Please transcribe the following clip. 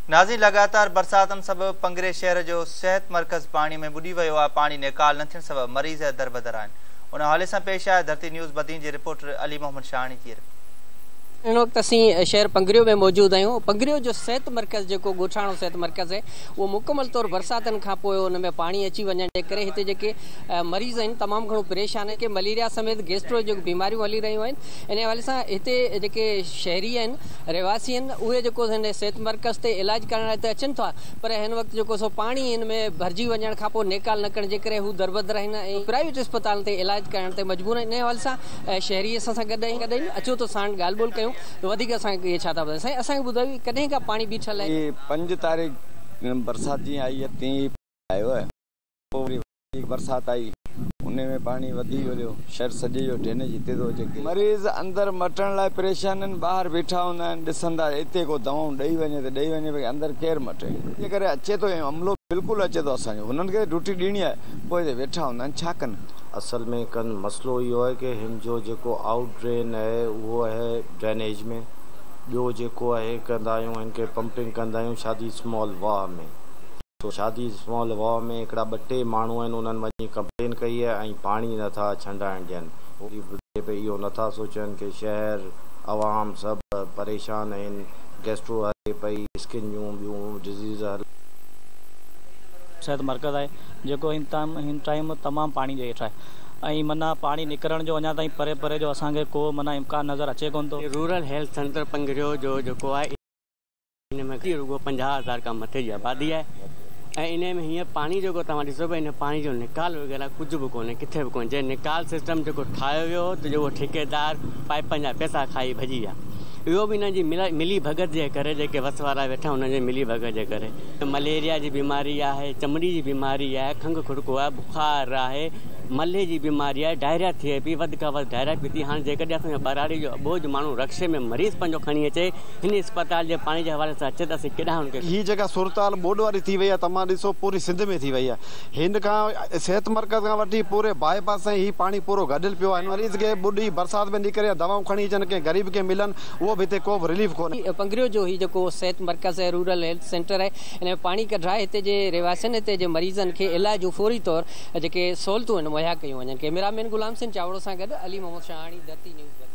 नाज़रीन, लगातार बरसातनि सबबि पंगरे शहर जो सिहत मर्कज़ पाणी में बुॾी वियो आहे। पाणी निकाल न थियण सबबि मरीज़ दरबदर आहिनि। उन हवाले सां पेश आहे धरती न्यूज़ बदीन जे रिपोर्टर अली मोहम्मद शाहानी जी। इन वक्त असीं शहर पंगरियो में मौजूद आहियूं। पंगरियो जो सिहत मर्कज़ जेको ॻोठाणो सिहत मर्कज़ है वो मुकम्मल तौर बरसातनि खां पोइ उन में पाणी अची वञण जे करे हिते जेके मरीज़ आहिनि तमामु घणो परेशान आहिनि कि मलेरिया समेत गैस्ट्रो जो बीमारियूं हली रहियूं आहिनि। इन हवाले सां हिते जेके शहरी आहिनि रहवासी आहिनि उहे जेको हिन सिहत मर्कज़ ते इलाज करण लाइ त अचनि था, पर हिन वक़्तु जेको सो पाणी हिन में भरिजी वञण खां पोइ निकाल न करण जे करे हू दरबदर आहिनि ऐं प्राइवेट अस्पताल ते इलाज करण ते मजबूर आहिनि। इन हवाले सां शहरी असां सां गॾु अचो तो साण ॻाल्हि ॿोल कयूं। वधीक असांखे छा था ॿुधायो साईं, असांखे ॿुधायो कॾहिं खां पाणी बीठल आहे? 5 तारीख़ बरसात जी आई है, तीन आयो है, बरसात आई उन में पानी वधी वियो, शहर सॼे जो ड्रेनेज हिते थो अचे। मरीज़ अंदर मटण लाइ परेशान आहिनि, ॿाहिरि वेठा हूंदा आहिनि, ॾिसंदा हिते को दवाऊं ॾेई वञे त ॾेई वञे, भई अंदर केरु मटे। इन करे अचे थो अमलो बिल्कुलु अचे थो असांजो, हुननि खे ड्यूटी ॾियणी आहे, पोइ हिते वेठा हूंदा आहिनि, छा कनि। असल में मसलो इहो आहे कि हिन जो जेको आउट ड्रेन आहे उहो आहे ड्रेनेज में। ॿियो जेको आहे कंदा आहियूं हिनखे पंपिंग कंदा आहियूं शादी स्मॉल वाह में। तो शादी स्मॉल वाह में हिकिड़ा 2-3 माण्हू आहिनि, उन्हनि वञी कंप्लेन कई आहे ऐं पाणी नथा छंडाइण ॾियनि। इहो नथा सोचनि कि शहर आवाम सभु परेशान आहिनि, गैस्ट्रो हले पई, स्किन जूं ॿियूं डिज़ीज़ हल। सिहत मर्कज़ आहे जेको हिन टाइम तमामु पाणी जे हेठि आहे ऐं माना पाणी निकिरण जो अञा ताईं परे परे जो असांखे को माना इम्कान नज़र अचे कोन थो। रूरल हेल्थ सेंटर पंगरियो जो जेको आहे इन में रुगो 50,000 खां मथे जी आबादी आहे ऐं इन में हीअं पाणी जेको तव्हां ॾिसो पिया, इन पाणी जो निकाल वग़ैरह कुझु बि कोन्हे, किथे बि कोन्हे। जे निकाल सिस्टम जेको ठाहियो वियो त जेको ठेकेदार पाइपनि जा पैसा खाई भॼी विया, इहो बि हिन जी मिली भगत जे करे, जेके वस वारा वेठा हुननि जे मिली भगत जे करे। मलेरिया जी बीमारी आहे, चमड़ी जी बीमारी आहे, खंघि खुड़को आहे, बुखार आहे, मले जी बीमारी आहे, डायरिया थिए पई, वधि खां वधि डायरिया पई थी। हाणे जेकॾहिं असांजो बराड़ी जो बोझ माण्हू रक्शे में मरीज़ पंहिंजो खणी अचे, हिन अस्पताल जे पाणी जे हवाले सां अचे त असीं केॾांहुं हुनखे। हीअ जगह सूरताल बोड वारी थी वई आहे, तमामु ॾिसो पूरी सिंध में थी वई आहे। हिन खां सिहत मर्कज़ खां वठी पूरे बाईपास ताईं हीउ पाणी पूरो गॾियल पियो आहे। मरीज़ खे ॿुॾी बरसाति में निकिरे दवाऊं खणी अचनि, कंहिं ग़रीब खे मिलनि, उहो बि हिते को बि रिलीफ कोन्हे। पंगरियो जो ही जेको सिहत मर्कज़ है, रूरल हेल्थ सेंटर है, इन पाणी कढाए हिते जे रहवासियुनि हिते जे मरीज़नि खे इलाज फौरी तौर जेके सहूलियतूं आहिनि मुहैया कयूं वञनि। कैमरामैन गुलाम सिंह चावड़ो सां गॾु अली मोहम्मद शाहानी, धरती न्यूज़।